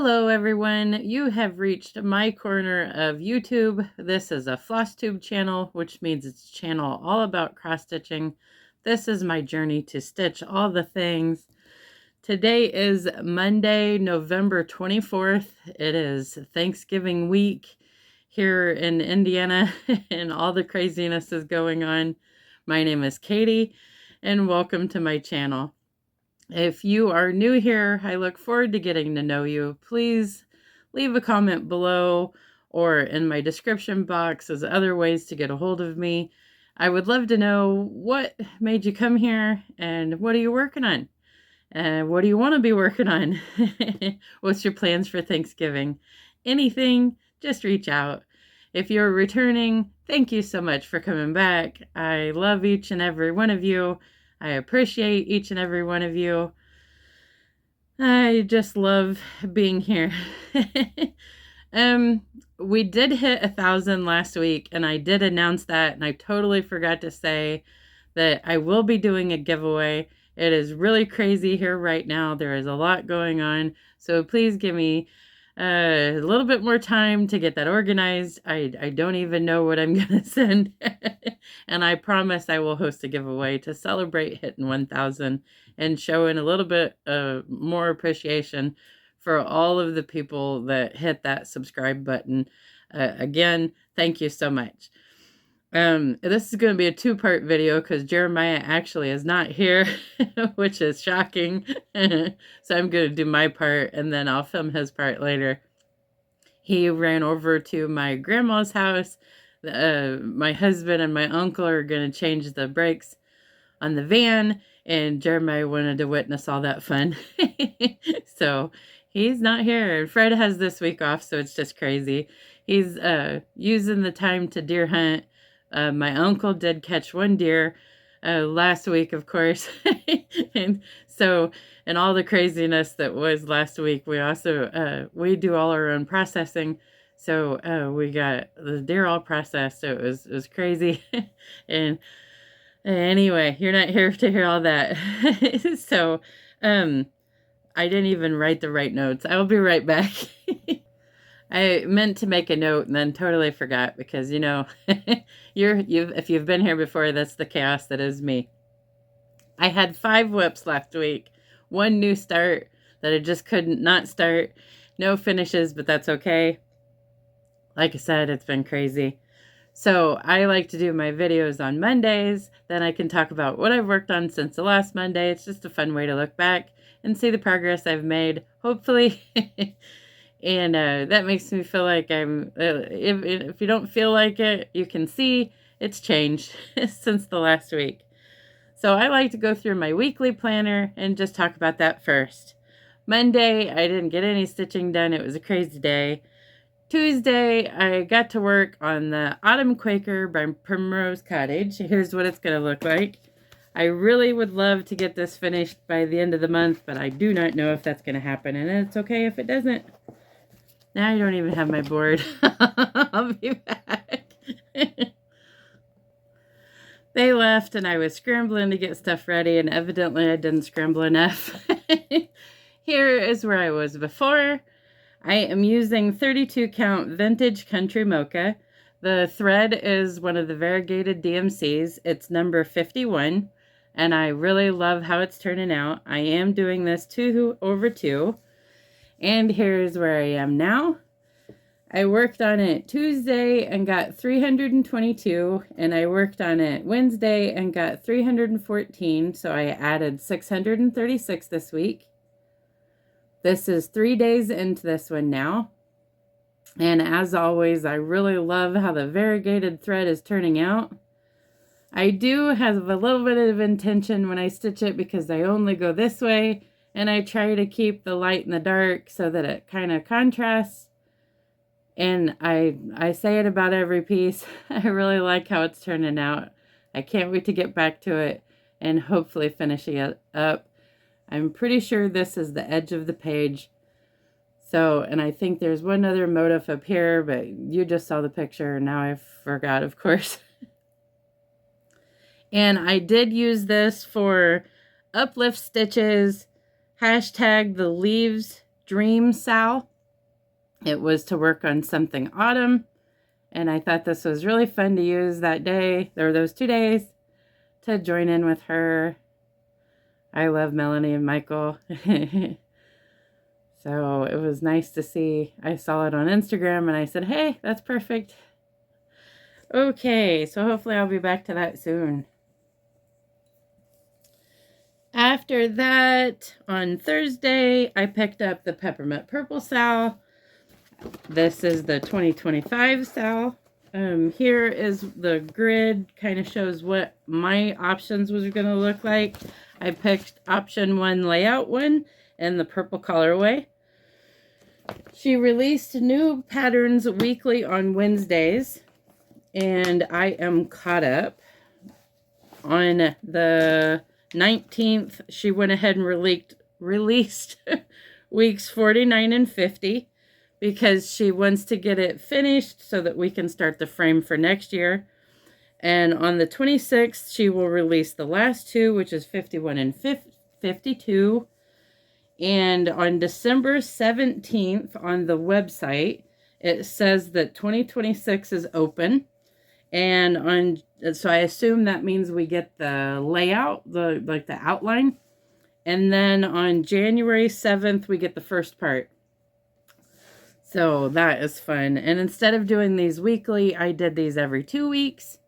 Hello everyone, you have reached my corner of YouTube. This is a Flosstube channel, which means it's a channel all about cross-stitching. This is my journey to stitch all the things. Today is Monday, November 24th. It is Thanksgiving week here in Indiana and all the craziness is going on. My name is Katie and welcome to my channel. If you are new here, I look forward to getting to know you. Please leave a comment below or in my description box as other ways to get a hold of me. I would love to know what made you come here and what are you working on? What do you want to be working on? What's your plans for Thanksgiving? Anything, just reach out. If you're returning, thank you so much for coming back. I love each and every one of you. I appreciate each and every one of you. I just love being here. We did hit 1,000 last week, and I did announce that, and I totally forgot to say that I will be doing a giveaway. It is really crazy here right now. There is a lot going on, so please give me a little bit more time to get that organized. I don't even know what I'm going to send. And I promise I will host a giveaway to celebrate hitting 1,000 and showing a little bit more appreciation for all of the people that hit that subscribe button. Again, thank you so much. This is going to be a two-part video because Jeremiah actually is not here, which is shocking. So I'm going to do my part and then I'll film his part later. He ran over to my grandma's house. My husband and my uncle are going to change the brakes on the van, and Jeremiah wanted to witness all that fun. So he's not here. Fred has this week off, so it's just crazy. He's using the time to deer hunt. My uncle did catch one deer last week, of course. And so, and all the craziness that was last week, we also, we do all our own processing. So we got the deer all processed, so it was crazy. And anyway, you're not here to hear all that. So I didn't even write the right notes. I will be right back. I meant to make a note and then totally forgot because, you know, if you've been here before, that's the chaos that is me. I had 5 whips last week. 1 new start that I just couldn't not start. No finishes, but that's okay. Like I said, it's been crazy. So I like to do my videos on Mondays. Then I can talk about what I've worked on since the last Monday. It's just a fun way to look back and see the progress I've made, hopefully. And that makes me feel like I'm, if you don't feel like it, you can see it's changed since the last week. So I like to go through my weekly planner and just talk about that first. Monday, I didn't get any stitching done. It was a crazy day. Tuesday, I got to work on the Autumn Quaker by Primrose Cottage. Here's what it's going to look like. I really would love to get this finished by the end of the month, but I do not know if that's going to happen, and it's okay if it doesn't. Now I don't even have my board. I'll be back. They left and I was scrambling to get stuff ready, and evidently I didn't scramble enough. Here is where I was before. I am using 32 count vintage country Mocha. The thread is one of the variegated DMCs. It's number 51, and I really love how it's turning out. I am doing this 2/2. And here's where I am now. I worked on it Tuesday and got 322, and I worked on it Wednesday and got 314, so I added 636 this week. This is 3 days into this one now. And as always, I really love how the variegated thread is turning out. I do have a little bit of intention when I stitch it because I only go this way. And I try to keep the light and the dark so that it kind of contrasts. And I say it about every piece. I really like how it's turning out. I can't wait to get back to it and hopefully finishing it up. I'm pretty sure this is the edge of the page. So, and I think there's one other motif up here, but you just saw the picture and now I forgot, of course. And I did use this for uplift stitches. Hashtag the Leaves Dream SAL. It was to work on something autumn, and I thought this was really fun to use that day, or those 2 days, to join in with her. I love Melanie and Michael. So it was nice to see. I saw it on Instagram and I said, hey, that's perfect. Okay, so hopefully I'll be back to that soon. After that, on Thursday, I picked up the Peppermint Purple SAL. This is the 2025 SAL. Here is the grid, kind of shows what my options was going to look like. I picked option 1, layout 1, in the purple colorway. She released new patterns weekly on Wednesdays, and I am caught up. On the 19th, she went ahead and released weeks 49 and 50 because she wants to get it finished so that we can start the frame for next year. And on the 26th, she will release the last 2, which is 51 and 52. And on December 17th on the website, it says that 2026 is open. And so I assume that means we get the layout, the outline. And then on January 7th, we get the first part. So that is fun. And instead of doing these weekly, I did these every 2 weeks.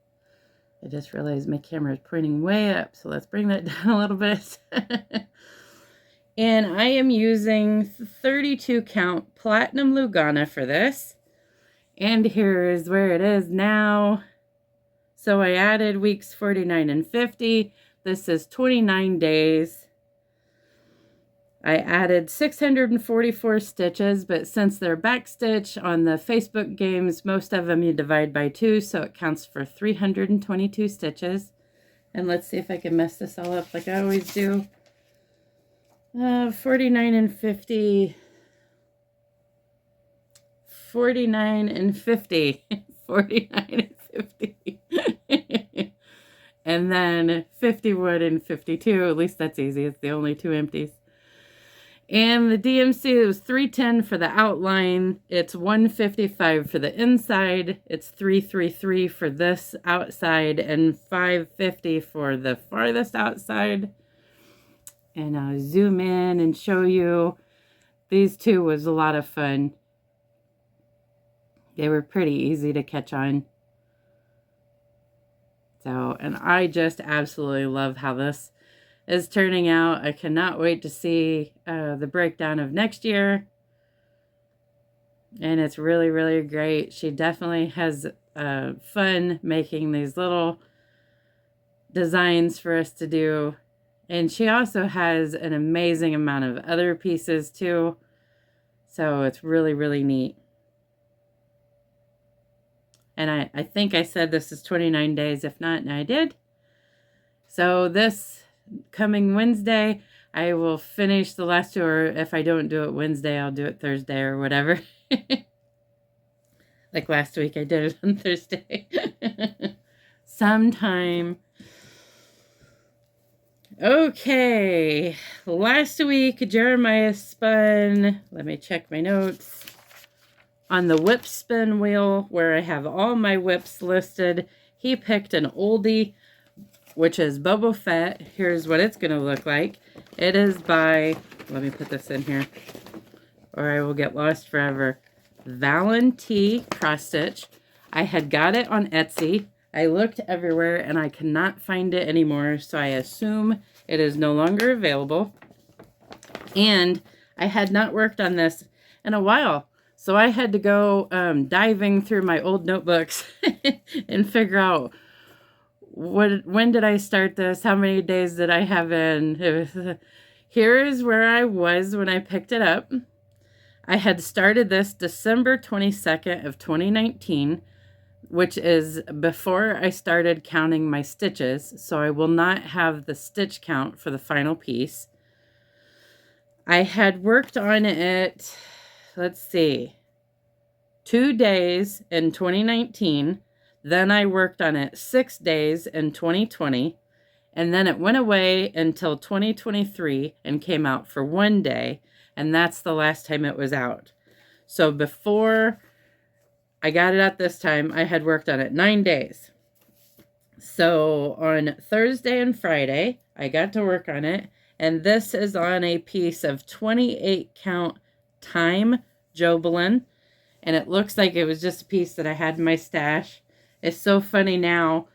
I just realized my camera is pointing way up, so let's bring that down a little bit. And I am using 32 count Platinum Lugana for this. And here is where it is now. So I added weeks 49 and 50. This is 29 days. I added 644 stitches, but since they're backstitch on the Facebook games, most of them you divide by 2, so it counts for 322 stitches. And let's see if I can mess this all up like I always do. 49 and 50. 49 and 50. 49 and 50. And then 51 and 52. At least that's easy. It's the only 2 empties. And the DMC was 310 for the outline. It's 155 for the inside. It's 333 for this outside and 550 for the farthest outside. And I'll zoom in and show you. These 2 was a lot of fun. They were pretty easy to catch on. So, and I just absolutely love how this is turning out. I cannot wait to see the breakdown of next year. And it's really, really great. She definitely has fun making these little designs for us to do. And she also has an amazing amount of other pieces too. So it's really, really neat. And I think I said this is 29 days. If not, and I did. So this coming Wednesday, I will finish the last 2, or if I don't do it Wednesday, I'll do it Thursday or whatever. Like last week, I did it on Thursday. Sometime. Okay, last week, Jeremiah spun, let me check my notes, on the whip spin wheel where I have all my whips listed. He picked an oldie, which is Bobba Fett. Here's what it's going to look like. It is by, let me put this in here, or I will get lost forever. Valenti cross stitch. I had got it on Etsy. I looked everywhere and I cannot find it anymore, so I assume it is no longer available. And I had not worked on this in a while, so I had to go diving through my old notebooks and figure out when did I start this? How many days did I have in? Here's where I was when I picked it up. I had started this December 22nd of 2019, which is before I started counting my stitches, so I will not have the stitch count for the final piece. I had worked on it, let's see, 2 days in 2019. Then I worked on it 6 days in 2020. And then it went away until 2023 and came out for 1 day. And that's the last time it was out. So before I got it at this time, I had worked on it 9 days. So on Thursday and Friday, I got to work on it. And this is on a piece of 28 count Thyme Jobelan. And it looks like it was just a piece that I had in my stash. It's so funny now,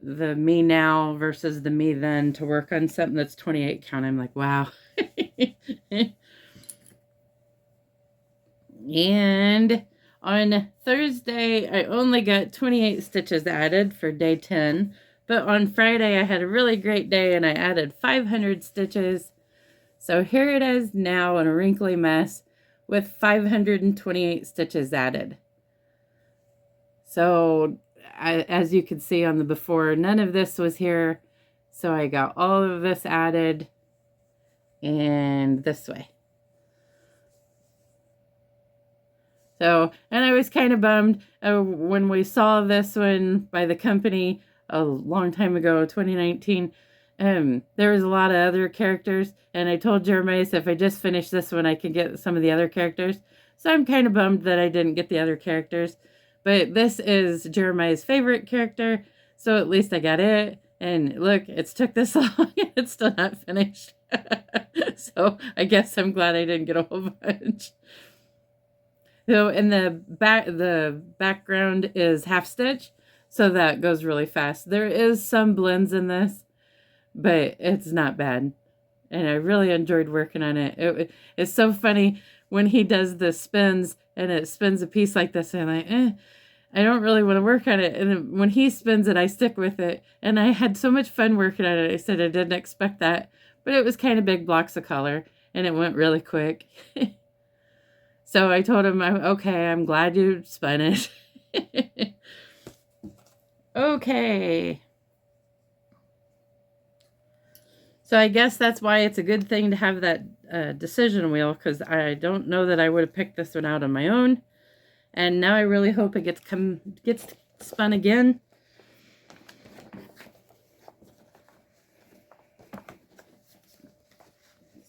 the me now versus the me then, to work on something that's 28 count. I'm like, wow. And on Thursday, I only got 28 stitches added for day 10. But on Friday, I had a really great day and I added 500 stitches. So here it is now in a wrinkly mess with 528 stitches added. So as you can see on the before, none of this was here. So I got all of this added and this way. So, and I was kind of bummed when we saw this one by the company a long time ago, 2019. There was a lot of other characters, and I told Jeremiah if I just finish this one, I can get some of the other characters. So I'm kind of bummed that I didn't get the other characters. But this is Jeremiah's favorite character, so at least I got it. And look, it's took this long, and it's still not finished. So I guess I'm glad I didn't get a whole bunch. So in the background is half stitch, so that goes really fast. There is some blends in this, but it's not bad. And I really enjoyed working on it. It's so funny when he does the spins and it spins a piece like this, and I'm like, I don't really want to work on it. And then when he spins it, I stick with it. And I had so much fun working on it. I said I didn't expect that, but it was kind of big blocks of color and it went really quick. So I told him, okay, I'm glad you spun it. Okay. So I guess that's why it's a good thing to have that decision wheel, because I don't know that I would have picked this one out on my own. And now I really hope it gets spun again.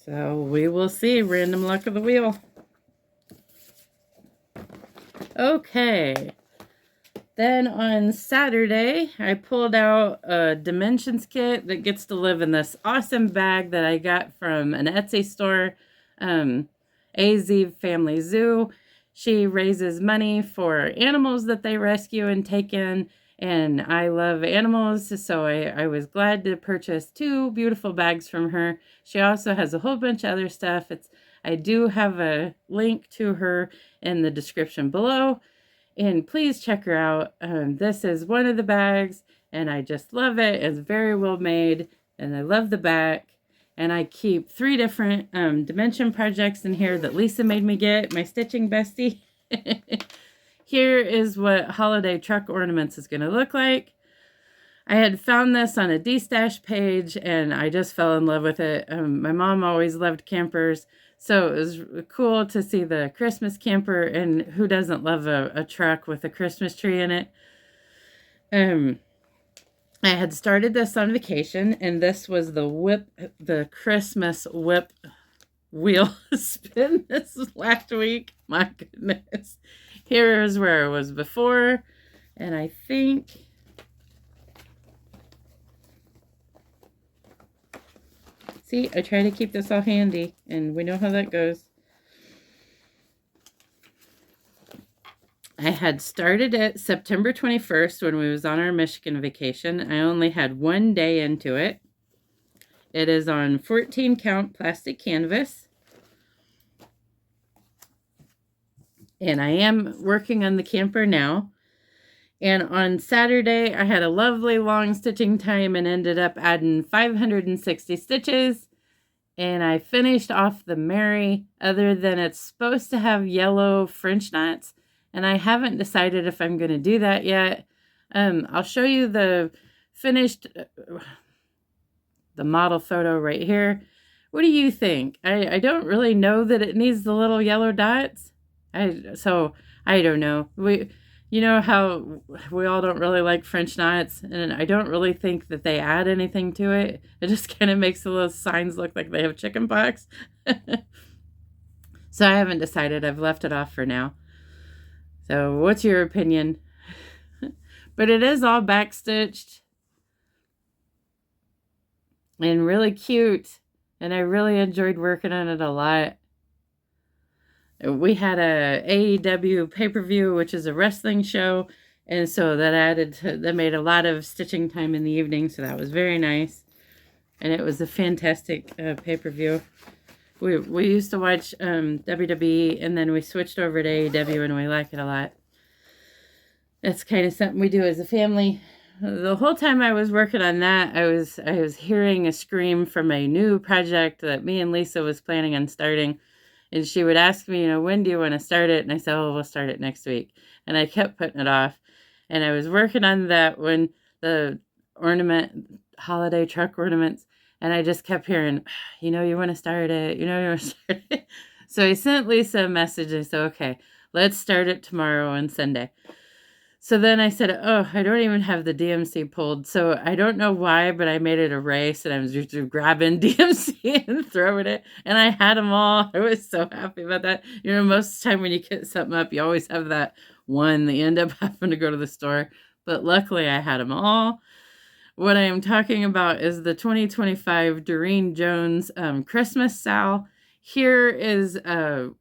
So we will see. Random luck of the wheel. Okay. Then on Saturday, I pulled out a Dimensions kit that gets to live in this awesome bag that I got from an Etsy store, AZ Family Zoo. She raises money for animals that they rescue and take in, and I love animals, so I was glad to purchase 2 beautiful bags from her. She also has a whole bunch of other stuff. I do have a link to her in the description below. And please check her out. This is one of the bags, and I just love it. It's very well made, and I love the back. And I keep 3 different dimension projects in here that Lisa made me get, my stitching bestie. Here is what holiday truck ornaments is going to look like. I had found this on a D-Stash page, and I just fell in love with it. My mom always loved campers. So it was cool to see the Christmas camper, and who doesn't love a truck with a Christmas tree in it? I had started this on vacation, and this was the Christmas whip wheel spin this last week. My goodness. Here is where it was before, and I think... See, I try to keep this all handy, and we know how that goes. I had started it September 21st when we was on our Michigan vacation. I only had 1 day into it. It is on 14 count plastic canvas. And I am working on the camper now. And on Saturday, I had a lovely long stitching time and ended up adding 560 stitches. And I finished off the Mary, other than it's supposed to have yellow French knots. And I haven't decided if I'm going to do that yet. I'll show you the finished, the model photo right here. What do you think? I don't really know that it needs the little yellow dots. So I don't know. You know how we all don't really like French knots, and I don't really think that they add anything to it. It just kind of makes the little signs look like they have chicken pox. So I haven't decided. I've left it off for now. So what's your opinion? But it is all backstitched and really cute. And I really enjoyed working on it a lot. We had a AEW pay-per-view, which is a wrestling show. And so that made a lot of stitching time in the evening. So that was very nice. And it was a fantastic pay-per-view. We used to watch WWE, and then we switched over to AEW, and we like it a lot. That's kind of something we do as a family. The whole time I was working on that, I was hearing a scream from a new project that me and Lisa was planning on starting. And she would ask me, when do you want to start it? And I said, we'll start it next week. And I kept putting it off. And I was working on that when the holiday truck ornaments. And I just kept hearing, you want to start it. You want to start it. So I sent Lisa a message. I said, okay, let's start it tomorrow and Sunday. So then I said, I don't even have the DMC pulled. So I don't know why, but I made it a race and I was just grabbing DMC and throwing it. And I had them all. I was so happy about that. Most of the time when you get something up, you always have that one that you end up having to go to the store. But luckily I had them all. What I am talking about is the 2025 Durene Jones Christmas SAL. Here is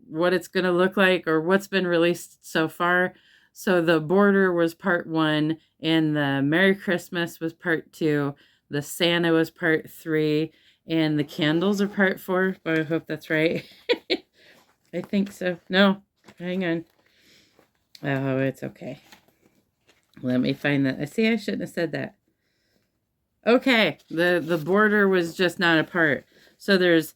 what it's going to look like, or what's been released so far. So the border was part 1, and the Merry Christmas was part 2, the Santa was part 3, and the candles are part 4. Well, I hope that's right. I think so. No, hang on. Oh, it's okay. Let me find that. I see I shouldn't have said that. Okay, the border was just not a part. So there's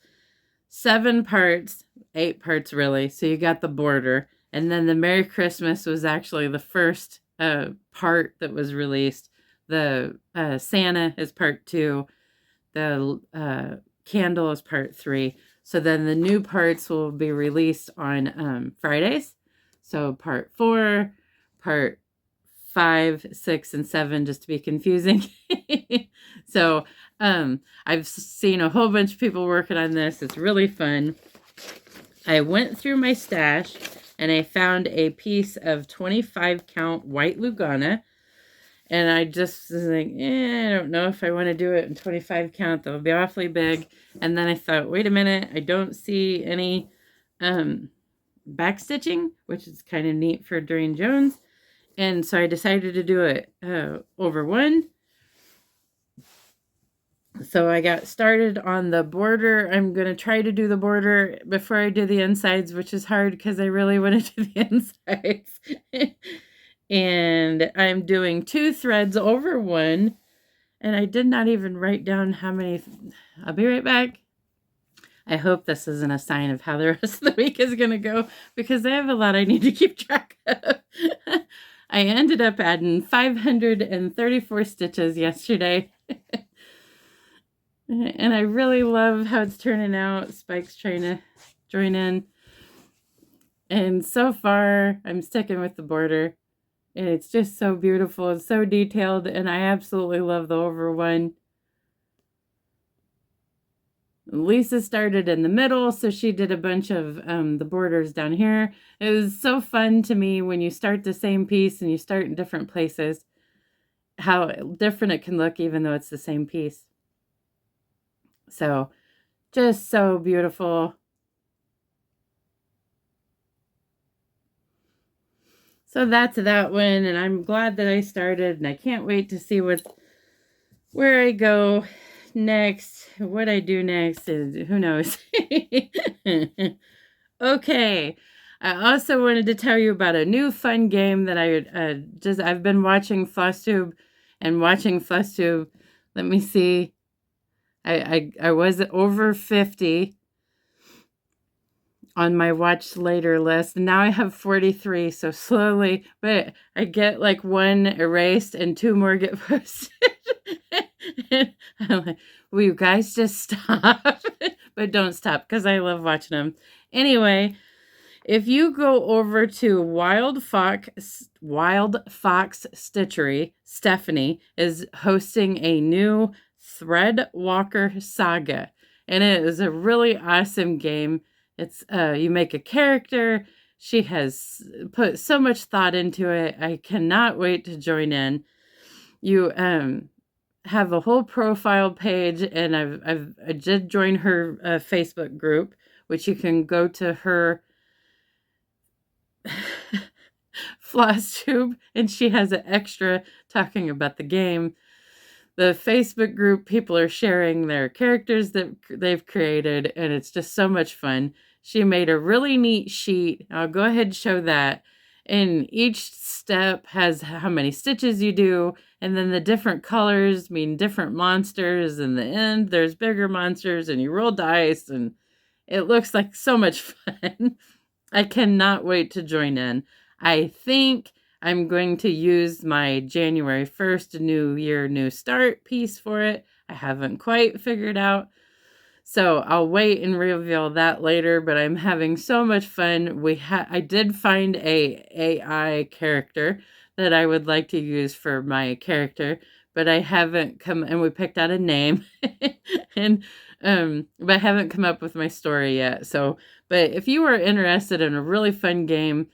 7 parts, 8 parts really. So you got the border. And then the Merry Christmas was actually the first part that was released. The Santa is part 2. The candle is part 3. So then the new parts will be released on Fridays. So part 4, part 5, 6, and 7, just to be confusing. So I've seen a whole bunch of people working on this. It's really fun. I went through my stash and I found a piece of 25 count White Lugana. And I just was like, I don't know if I want to do it in 25 count. That'll be awfully big. And then I thought, wait a minute, I don't see any backstitching, which is kind of neat for Durene Jones. And so I decided to do it over 1. So I got started on the border. I'm going to try to do the border before I do the insides, which is hard because I really want to do the insides. And I'm doing 2 threads over 1. And I did not even write down how many. I'll be right back. I hope this isn't a sign of how the rest of the week is going to go, because I have a lot I need to keep track of. I ended up adding 534 stitches yesterday. And I really love how it's turning out. Spike's trying to join in. And so far, I'm sticking with the border. And it's just so beautiful. It's so detailed. And I absolutely love the over 1. Lisa started in the middle, so she did a bunch of the borders down here. It was so fun to me when you start the same piece and you start in different places, how different it can look even though it's the same piece. So, just so beautiful. So that's that one, and I'm glad that I started, and I can't wait to see where I go next, what I do next, and who knows. Okay, I also wanted to tell you about a new fun game that I've been watching Flosstube and watching Flosstube. Let me see. I was over 50 on my watch later list. And now I have 43, so slowly, but I get like 1 erased and 2 more get posted. And I'm like, will you guys just stop? But don't stop, because I love watching them. Anyway, if you go over to Wild Fox Stitchery, Stephanie is hosting a new Thread Walker Saga. And it is a really awesome game. It's you make a character. She has put so much thought into it. I cannot wait to join in. You have a whole profile page, and I did join her Facebook group, which you can go to her Flosstube, and she has an extra talking about the game. The Facebook group, people are sharing their characters that they've created, and it's just so much fun. She made a really neat sheet. I'll go ahead and show that. And each step has how many stitches you do, and then the different colors mean different monsters. In the end, there's bigger monsters, and you roll dice, and it looks like so much fun. I cannot wait to join in. I think I'm going to use my January 1st New Year, New Start piece for it. I haven't quite figured out. So I'll wait and reveal that later, but I'm having so much fun. I did find a AI character that I would like to use for my character, but I haven't and we picked out a name and but I haven't come up with my story yet. So, but if you are interested in a really fun game,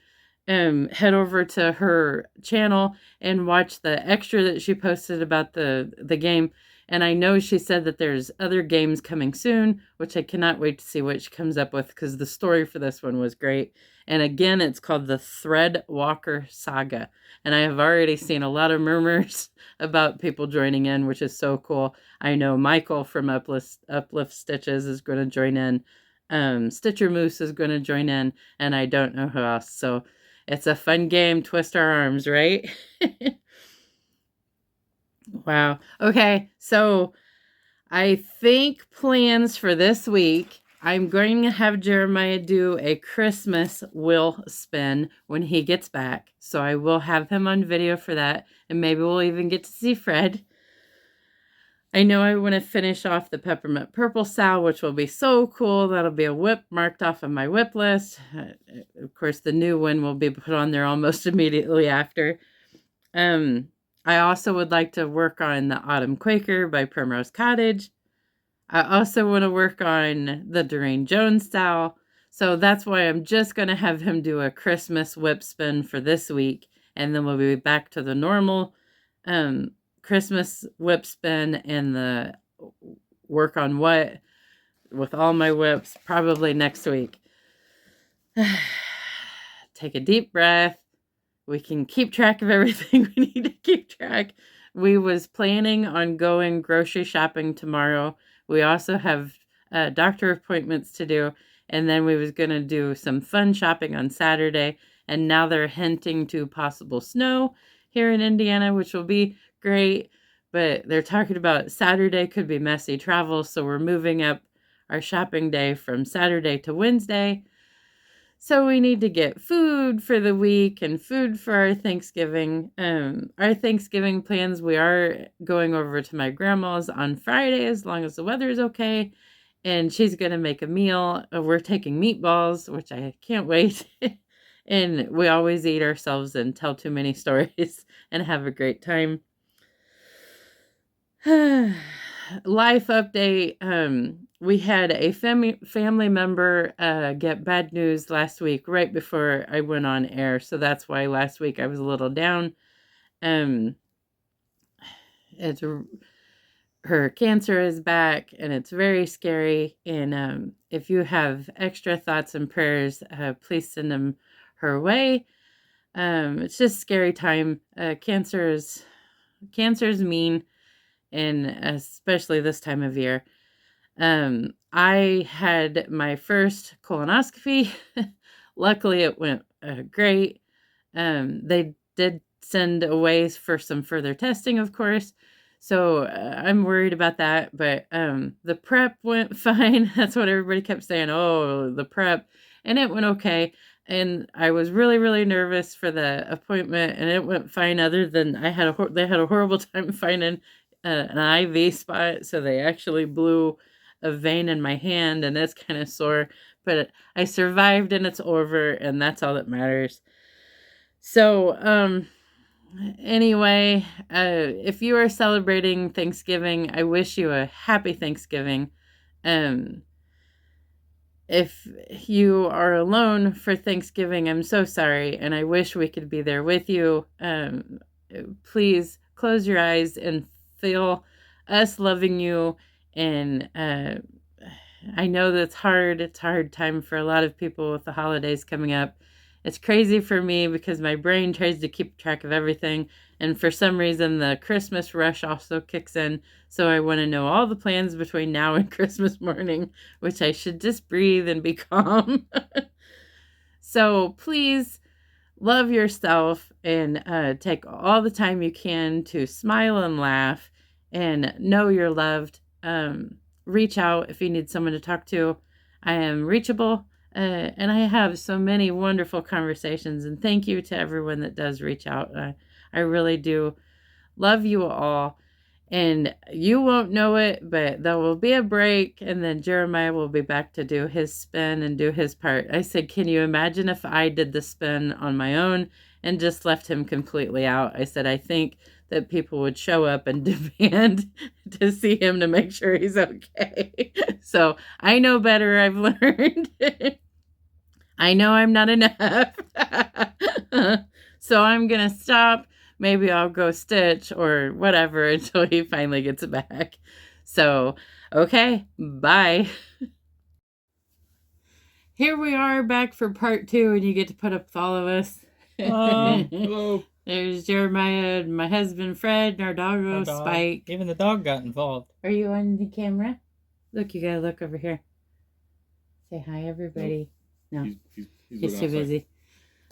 head over to her channel and watch the extra that she posted about the game. And I know she said that there's other games coming soon, which I cannot wait to see what she comes up with, because the story for this one was great. And again, it's called the Threadwalker Saga. And I have already seen a lot of murmurs about people joining in, which is so cool. I know Michael from Uplift Stitches is going to join in. Stitcher Moose is going to join in, and I don't know who else. So it's a fun game. Twist our arms, right? Wow. Okay, so I think plans for this week, I'm going to have Jeremiah do a Christmas wheel spin when he gets back. So I will have him on video for that, and maybe we'll even get to see Fred. I know I want to finish off the Peppermint Purple SAL, which will be so cool. That'll be a whip marked off of my whip list. Of course, the new one will be put on there almost immediately after. I also would like to work on the Autumn Quaker by Primrose Cottage. I also want to work on the Durene Jones SAL. So that's why I'm just going to have him do a Christmas whip spin for this week. And then we'll be back to the normal Christmas whip spin and the work on what with all my whips probably next week. Take a deep breath. We can keep track of everything we need to keep track. We was planning on going grocery shopping tomorrow. We also have doctor appointments to do. And then we was going to do some fun shopping on Saturday. And now they're hinting to possible snow here in Indiana, which will be great. But they're talking about Saturday could be messy travel. So we're moving up our shopping day from Saturday to Wednesday. So we need to get food for the week and food for our Thanksgiving. Our Thanksgiving plans, we are going over to my grandma's on Friday as long as the weather is okay. And she's going to make a meal. We're taking meatballs, which I can't wait. And we always eat ourselves and tell too many stories and have a great time. Life update. We had a family member get bad news last week right before I went on air. So that's why last week I was a little down. Her cancer is back, and it's very scary. And if you have extra thoughts and prayers, please send them her way. It's just a scary time. Cancer's mean, and especially this time of year. I had my first colonoscopy. Luckily, it went great. They did send away for some further testing, of course. So I'm worried about that. But the prep went fine. That's what everybody kept saying. Oh, the prep. And it went okay. And I was really, really nervous for the appointment, and it went fine. Other than they had a horrible time finding an IV spot, so they actually blew a vein in my hand, and it's kind of sore. But I survived, and it's over, and that's all that matters. So, anyway, if you are celebrating Thanksgiving, I wish you a happy Thanksgiving. if you are alone for Thanksgiving, I'm so sorry, and I wish we could be there with you. Please close your eyes and feel us loving you. And I know that's hard. It's a hard time for a lot of people with the holidays coming up. It's crazy for me because my brain tries to keep track of everything. And for some reason, the Christmas rush also kicks in. So I want to know all the plans between now and Christmas morning, which I should just breathe and be calm. So please love yourself and take all the time you can to smile and laugh and know you're loved. Reach out if you need someone to talk to. I am reachable, and I have so many wonderful conversations. And thank you to everyone that does reach out. I really do love you all. And you won't know it, but there will be a break, and then Jeremiah will be back to do his spin and do his part. I said, can you imagine if I did the spin on my own and just left him completely out? I said, I think that people would show up and demand to see him to make sure he's okay. So I know better, I've learned. I know I'm not enough. So I'm going to stop. Maybe I'll go stitch or whatever until he finally gets back. So, okay, bye. Here we are back for part 2, and you get to put up with all of us. Hello. There's Jeremiah and my husband Fred and our doggo Spike. Even the dog got involved. Are you on the camera? Look, you gotta look over here. Say hi, everybody. No, he's too busy.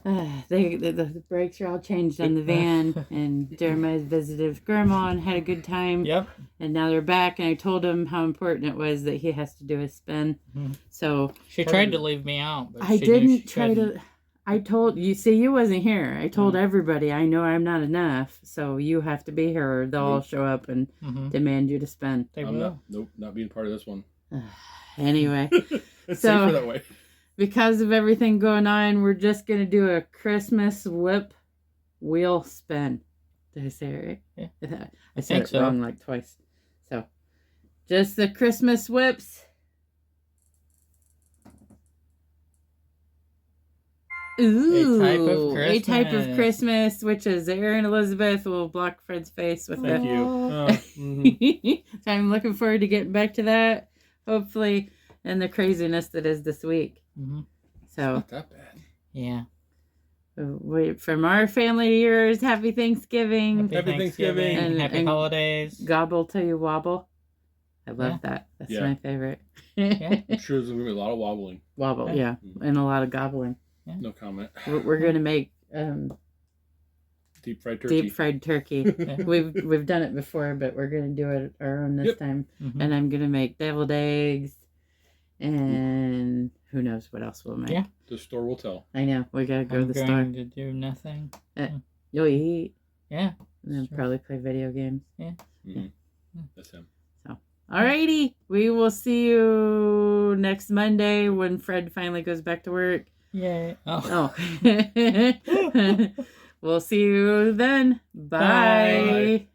The brakes are all changed on the van, and Jeremiah's visited with Grandma and had a good time. Yep. And now they're back, and I told him how important it was that he has to do his spin. Mm-hmm. So she tried to leave me out, but I didn't try to. I told you. See, you wasn't here. I told everybody. I know I'm not enough, so you have to be here, or they'll all show up and demand you to spin. They will. Not being part of this one. Anyway, it's safer that way. Because of everything going on, we're just going to do a Christmas whip wheel spin. Did I say it right? Yeah. I said it wrong like twice. So, just the Christmas whips. Ooh, a type of Christmas, which is Erin Elizabeth will block Fred's face with Thank you. So I'm looking forward to getting back to that, hopefully, and the craziness that is this week. Mm-hmm. So not that bad. Yeah. From our family to yours, happy Thanksgiving. Happy Thanksgiving. And happy holidays. Gobble till you wobble. I love that. That's my favorite. I'm sure there's going to be a lot of wobbling. Wobble, and a lot of gobbling. Yeah. No comment. We're going to make deep fried turkey. We've done it before, but we're going to do it our own this time. Mm-hmm. And I'm going to make deviled eggs, and who knows what else we'll make. Yeah. The store will tell. I know. We got to go to the store. I'm going to do nothing. You'll eat. Yeah. And then probably play video games. Yeah. Mm-hmm. That's him. So, alrighty. We will see you next Monday when Fred finally goes back to work. Yay. Oh. We'll see you then. Bye. Bye.